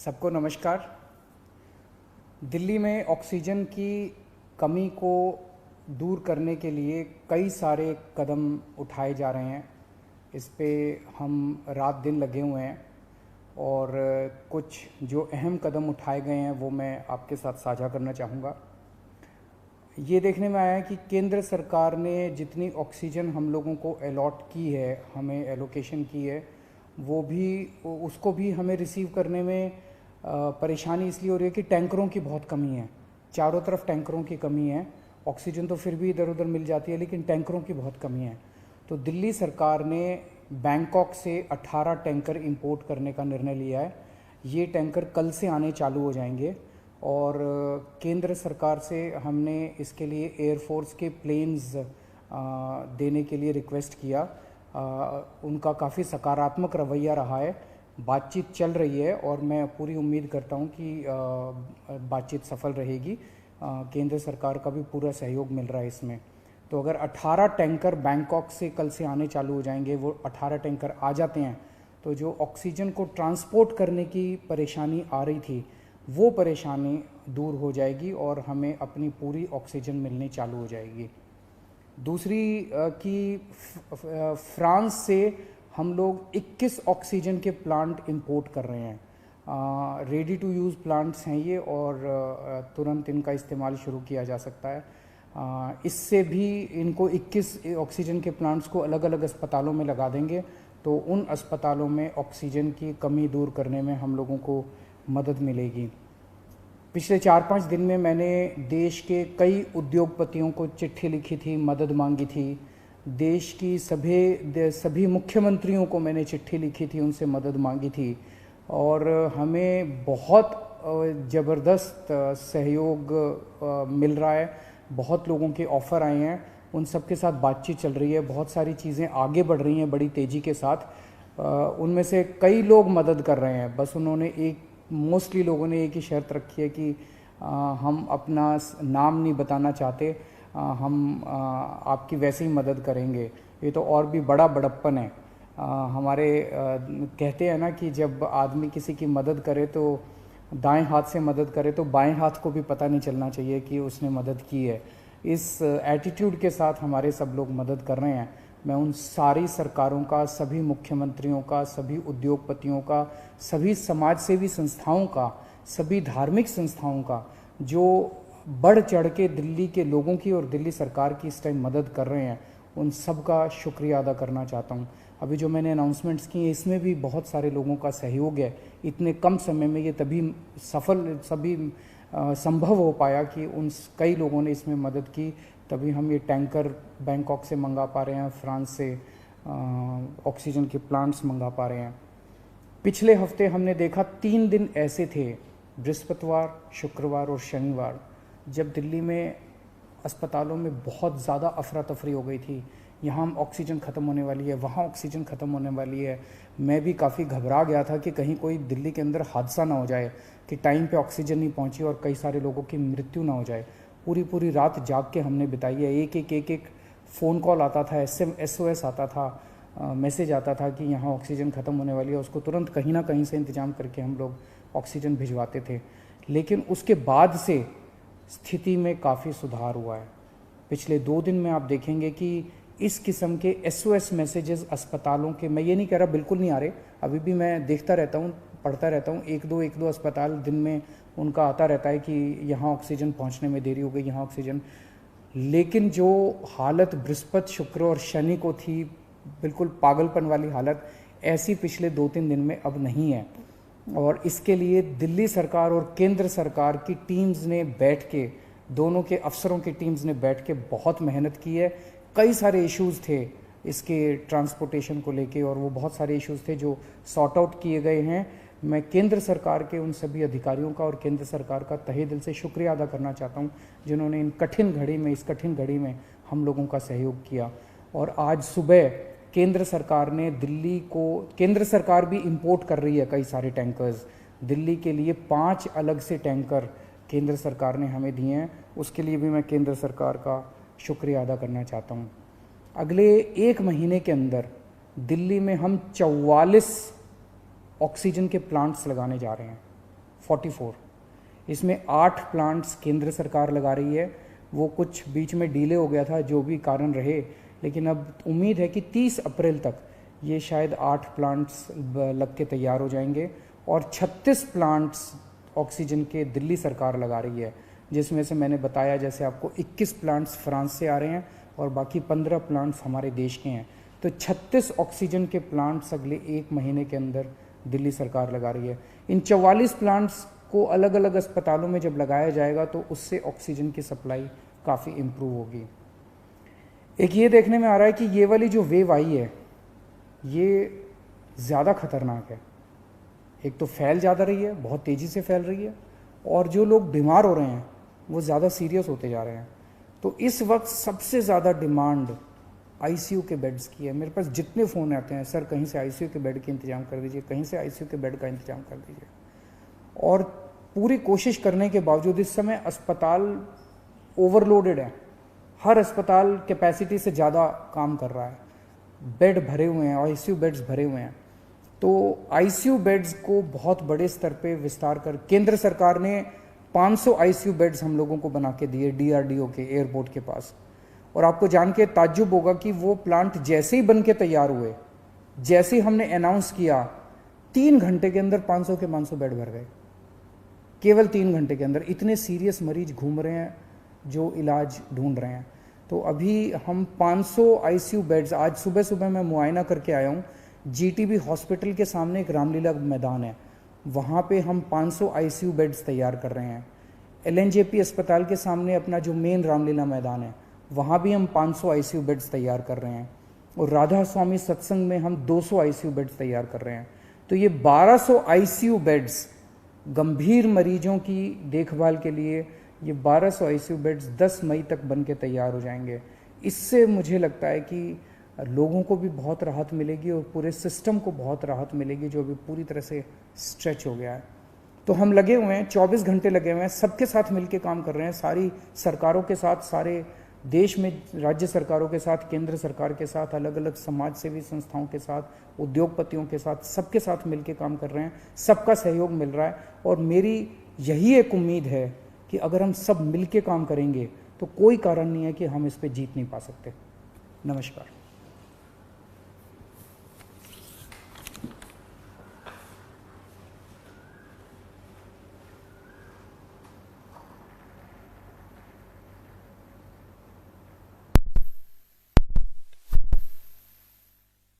सबको नमस्कार। दिल्ली में ऑक्सीजन की कमी को दूर करने के लिए कई सारे कदम उठाए जा रहे हैं। इस पे हम रात दिन लगे हुए हैं और कुछ जो अहम कदम उठाए गए हैं वो मैं आपके साथ साझा करना चाहूँगा। ये देखने में आया है कि केंद्र सरकार ने जितनी ऑक्सीजन हम लोगों को अलॉट की है, हमें एलोकेशन की है, वो भी उसको भी हमें रिसीव करने में परेशानी इसलिए हो रही है कि टैंकरों की बहुत कमी है। चारों तरफ टैंकरों की कमी है। ऑक्सीजन तो फिर भी इधर उधर मिल जाती है, लेकिन टैंकरों की बहुत कमी है। तो दिल्ली सरकार ने बैंकॉक से 18 टैंकर इंपोर्ट करने का निर्णय लिया है। ये टैंकर कल से आने चालू हो जाएंगे और केंद्र सरकार से हमने इसके लिए एयरफोर्स के प्लेन्स देने के लिए रिक्वेस्ट किया। उनका काफ़ी सकारात्मक रवैया रहा है। बातचीत चल रही है और मैं पूरी उम्मीद करता हूं कि बातचीत सफल रहेगी। केंद्र सरकार का भी पूरा सहयोग मिल रहा है इसमें। तो अगर 18 टैंकर बैंकॉक से कल से आने चालू हो जाएंगे, वो 18 टैंकर आ जाते हैं तो जो ऑक्सीजन को ट्रांसपोर्ट करने की परेशानी आ रही थी वो परेशानी दूर हो जाएगी और हमें अपनी पूरी ऑक्सीजन मिलनी चालू हो जाएगी। दूसरी कि फ्रांस से हम लोग 21 ऑक्सीजन के प्लांट इंपोर्ट कर रहे हैं। रेडी टू यूज़ प्लांट्स हैं ये और तुरंत इनका इस्तेमाल शुरू किया जा सकता है। इससे भी इनको 21 ऑक्सीजन के प्लांट्स को अलग अलग अस्पतालों में लगा देंगे तो उन अस्पतालों में ऑक्सीजन की कमी दूर करने में हम लोगों को मदद मिलेगी। पिछले 4-5 दिन में मैंने देश के कई उद्योगपतियों को चिट्ठी लिखी थी, मदद मांगी थी। देश की सभी मुख्यमंत्रियों को मैंने चिट्ठी लिखी थी, उनसे मदद मांगी थी और हमें बहुत ज़बरदस्त सहयोग मिल रहा है। बहुत लोगों के ऑफ़र आए हैं, उन सब के साथ बातचीत चल रही है। बहुत सारी चीज़ें आगे बढ़ रही हैं बड़ी तेज़ी के साथ। उनमें से कई लोग मदद कर रहे हैं। बस उन्होंने मोस्टली लोगों ने एक ही शर्त रखी है कि हम अपना नाम नहीं बताना चाहते, हम आपकी वैसे ही मदद करेंगे। ये तो और भी बड़ा बड़प्पन है। हमारे कहते हैं ना कि जब आदमी किसी की मदद करे तो दाएं हाथ से मदद करे तो बाएं हाथ को भी पता नहीं चलना चाहिए कि उसने मदद की है। इस एटीट्यूड के साथ हमारे सब लोग मदद कर रहे हैं। मैं उन सारी सरकारों का, सभी मुख्यमंत्रियों का, सभी उद्योगपतियों का, सभी समाजसेवी संस्थाओं का, सभी धार्मिक संस्थाओं का जो बढ़ चढ़ के दिल्ली के लोगों की और दिल्ली सरकार की इस टाइम मदद कर रहे हैं, उन सब का शुक्रिया अदा करना चाहता हूँ। अभी जो मैंने अनाउंसमेंट्स की हैं इसमें भी बहुत सारे लोगों का सहयोग है। इतने कम समय में ये तभी संभव हो पाया कि उन कई लोगों ने इसमें मदद की, तभी हम ये टैंकर बैंकॉक से मंगा पा रहे हैं, फ्रांस से ऑक्सीजन के प्लांट्स मंगा पा रहे हैं। पिछले हफ्ते हमने देखा 3 दिन ऐसे थे, बृहस्पतिवार, शुक्रवार और शनिवार, जब दिल्ली में अस्पतालों में बहुत ज़्यादा अफरा तफरी हो गई थी। यहाँ ऑक्सीजन ख़त्म होने वाली है, वहाँ ऑक्सीजन ख़त्म होने वाली है। मैं भी काफ़ी घबरा गया था कि कहीं कोई दिल्ली के अंदर हादसा ना हो जाए कि टाइम पे ऑक्सीजन नहीं पहुँची और कई सारे लोगों की मृत्यु ना हो जाए। पूरी रात जाग के हमने बिताई है। एक फ़ोन कॉल आता था, SOS आता था, मैसेज आता था कि यहाँ ऑक्सीजन ख़त्म होने वाली है। उसको तुरंत कहीं ना कहीं से इंतज़ाम करके हम लोग ऑक्सीजन भिजवाते थे। लेकिन उसके बाद से स्थिति में काफ़ी सुधार हुआ है। पिछले 2 दिन में आप देखेंगे कि इस किस्म के SOS मैसेजेस अस्पतालों के, मैं ये नहीं कह रहा बिल्कुल नहीं आ रहे, अभी भी मैं देखता रहता हूँ, पढ़ता रहता हूँ। एक दो अस्पताल दिन में उनका आता रहता है कि यहाँ ऑक्सीजन पहुँचने में देरी हो गई, यहाँ ऑक्सीजन। लेकिन जो हालत बृहस्पति, शुक्र और शनि को थी, बिल्कुल पागलपन वाली हालत, ऐसी पिछले 2-3 दिन में अब नहीं है। और इसके लिए दिल्ली सरकार और केंद्र सरकार की टीम्स ने बैठ के, दोनों के अफसरों की टीम्स ने बैठ के बहुत मेहनत की है। कई सारे इश्यूज़ थे इसके ट्रांसपोर्टेशन को लेके और वो बहुत सारे इश्यूज़ थे जो सॉर्ट आउट किए गए हैं। मैं केंद्र सरकार के उन सभी अधिकारियों का और केंद्र सरकार का तहे दिल से शुक्रिया अदा करना चाहता हूं जिन्होंने इस कठिन घड़ी में हम लोगों का सहयोग किया। और आज सुबह केंद्र सरकार भी इंपोर्ट कर रही है कई सारे टैंकर्स। दिल्ली के लिए 5 अलग से टैंकर केंद्र सरकार ने हमें दिए हैं, उसके लिए भी मैं केंद्र सरकार का शुक्रिया अदा करना चाहता हूँ। अगले 1 महीने के अंदर दिल्ली में हम 44 ऑक्सीजन के प्लांट्स लगाने जा रहे हैं। 44। इसमें 8 प्लांट्स केंद्र सरकार लगा रही है, वो कुछ बीच में डिले हो गया था, जो भी कारण रहे, लेकिन अब उम्मीद है कि 30 अप्रैल तक ये शायद 8 प्लांट्स लग के तैयार हो जाएंगे और 36 प्लांट्स ऑक्सीजन के दिल्ली सरकार लगा रही है, जिसमें से मैंने बताया जैसे आपको 21 प्लांट्स फ्रांस से आ रहे हैं और बाकी 15 प्लांट्स हमारे देश के हैं। तो 36 ऑक्सीजन के प्लांट्स अगले 1 महीने के अंदर दिल्ली सरकार लगा रही है। इन 44 प्लांट्स को अलग अलग अस्पतालों में जब लगाया जाएगा तो उससे ऑक्सीजन की सप्लाई काफ़ी इम्प्रूव होगी। एक ये देखने में आ रहा है कि ये वाली जो वेव आई है ये ज़्यादा खतरनाक है। एक तो फैल ज़्यादा रही है, बहुत तेज़ी से फैल रही है, और जो लोग बीमार हो रहे हैं वो ज़्यादा सीरियस होते जा रहे हैं। तो इस वक्त सबसे ज़्यादा डिमांड आईसीयू के बेड्स की है। मेरे पास जितने फ़ोन आते हैं, सर कहीं से आईसीयू के बेड के इंतजाम कर दीजिए, कहीं से आईसीयू के बेड का इंतजाम कर दीजिए। और पूरी कोशिश करने के बावजूद इस समय अस्पताल ओवरलोडेड है, हर अस्पताल कैपेसिटी से ज़्यादा काम कर रहा है, बेड भरे हुए हैं, आईसीयू बेड्स भरे हुए हैं। तो आईसीयू बेड्स को बहुत बड़े स्तर पे विस्तार कर केंद्र सरकार ने 500 आईसीयू बेड्स हम लोगों को बना के दिए डीआरडीओ के एयरपोर्ट के पास। और आपको जान के ताज्जुब होगा कि वो प्लांट जैसे ही बन के तैयार हुए, जैसे ही हमने अनाउंस किया, 3 घंटे के अंदर 500 के 500 बेड भर गए, केवल 3 घंटे के अंदर। इतने सीरियस मरीज घूम रहे हैं जो इलाज ढूंढ रहे हैं। तो अभी हम 500 आईसीयू बेड्स, आज सुबह सुबह मैं मुआयना करके आया हूँ, जीटीबी हॉस्पिटल के सामने एक रामलीला मैदान है, वहाँ पे हम 500 आईसीयू बेड्स तैयार कर रहे हैं। एलएनजेपी अस्पताल के सामने अपना जो मेन रामलीला मैदान है, वहाँ भी हम 500 आईसीयू बेड्स तैयार कर रहे हैं। और राधा स्वामी सत्संग में हम 200 आईसीयू बेड्स तैयार कर रहे हैं। तो ये 1200 आईसीयू बेड्स गंभीर मरीजों की देखभाल के लिए, ये 1200 आईसीयू बेड्स 10 मई तक बन के तैयार हो जाएंगे। इससे मुझे लगता है कि लोगों को भी बहुत राहत मिलेगी और पूरे सिस्टम को बहुत राहत मिलेगी, जो अभी पूरी तरह से स्ट्रेच हो गया है। तो हम लगे हुए हैं, 24 घंटे लगे हुए हैं, सबके साथ मिलके काम कर रहे हैं, सारी सरकारों के साथ, सारे देश में राज्य सरकारों के साथ, केंद्र सरकार के साथ, अलग अलग समाज सेवी संस्थाओं के साथ, उद्योगपतियों के साथ, सबके साथ मिलके काम कर रहे हैं। सबका सहयोग मिल रहा है और मेरी यही एक उम्मीद है कि अगर हम सब मिलके काम करेंगे तो कोई कारण नहीं है कि हम इस पे जीत नहीं पा सकते। नमस्कार।